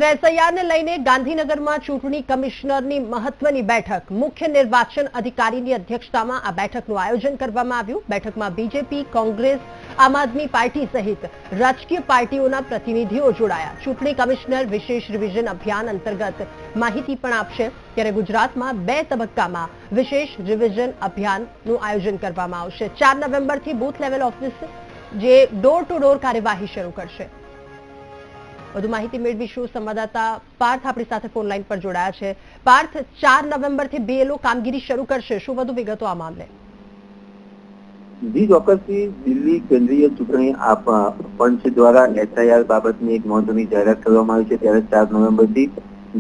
SIR ને લઈને ગાંધીનગરમાં ચૂંટણી કમિશનરની મહત્વની બેઠક મુખ્ય નિર્વાચન અધિકારીની અધ્યક્ષતામાં આ બેઠકનું આયોજન કરવામાં આવ્યું। બેઠકમાં બીજેપી, કોંગ્રેસ, આમ આદમી પાર્ટી સહિત રાજકીય પાર્ટીઓના પ્રતિનિધિઓ જોડાયા। ચૂંટણી કમિશનર વિશેષ રિવિઝન અભિયાન અંતર્ગત માહિતી પણ આપશે, ત્યારે ગુજરાતમાં 2 તબક્કામાં વિશેષ રિવિઝન અભિયાનનું આયોજન કરવામાં આવશે। 4 નવેમ્બરથી બૂથ લેવલ ઓફિસ જે ડોર ટુ ડોર કાર્યવાહી શરૂ કરશે। વધુ માહિતી મેળવીશું। સંવાદદાતા પાર્થ આપણી સાથે ફોન લાઈન પર જોડાયા છે। પાર્થ, 4 નવેમ્બરથી બીએલઓ કામગીરી શરૂ કરશે, શું વધુ વિગતો આ મામલે? જી ચોક્કસથી દિલ્હી કેન્દ્રીય ચૂંટણી પંચ દ્વારા એસઆઈઆર બાબતની એક મહત્વની જાહેરાત કરવામાં આવી છે, ત્યારે 4 નવેમ્બરથી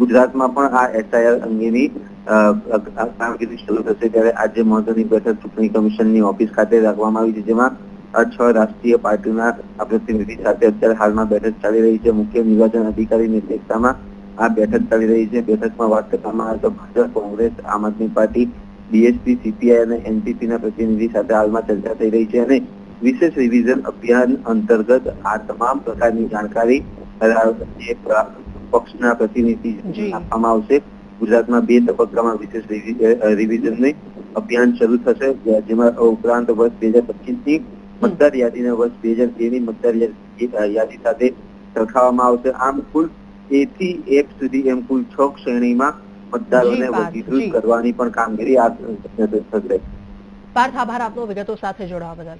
ગુજરાતમાં પણ આ એસઆઈઆર અંગેની કામગીરી શરૂ થશે। ત્યારે આજે મહત્વની બેઠક ચૂંટણી કમિશનની ઓફિસ ખાતે રાખવામાં આવી છે, જેમાં 6 રાષ્ટ્રીય પાર્ટીના પ્રતિનિધિ સાથે અત્યારે હાલમાં બેઠક ચાલી રહી છે। મુખ્ય નિર્વાચન અધિકારીની અધ્યક્ષતામાં આ બેઠક ચાલી રહી છે। બેઠકમાં વાત કરવામાં આવે તો ભાજપ, કોંગ્રેસ, આમ આદમી પાર્ટી, બીએસપી, સીપીઆઈ અને એનસીપીના પ્રતિનિધિ સાથે હાલમાં ચર્ચા થઈ રહી છે અને વિશેષ રિવિઝન અભિયાન અંતર્ગત આ તમામ પ્રકારની જાણકારી પક્ષના પ્રતિનિધિ આપવામાં આવશે। ગુજરાતમાં 2 તબક્કામાં વિશેષ રિવિઝનની અભિયાન શરૂ થશે, જેમાં ઉપરાંત વર્ષ 2025ની મતદાર યાદીને વર્ષ 2002ની મતદાર યાદી સાથે સરખાવવામાં આવશે। આમ કુલ A થી F સુધી એમ કુલ 6 શ્રેણીમાં મતદારોને વર્ગીકૃત કરવાની પણ કામગીરી થશે। પાર્થ, આભાર આપનો વિગતો સાથે જોડાવા બદલ।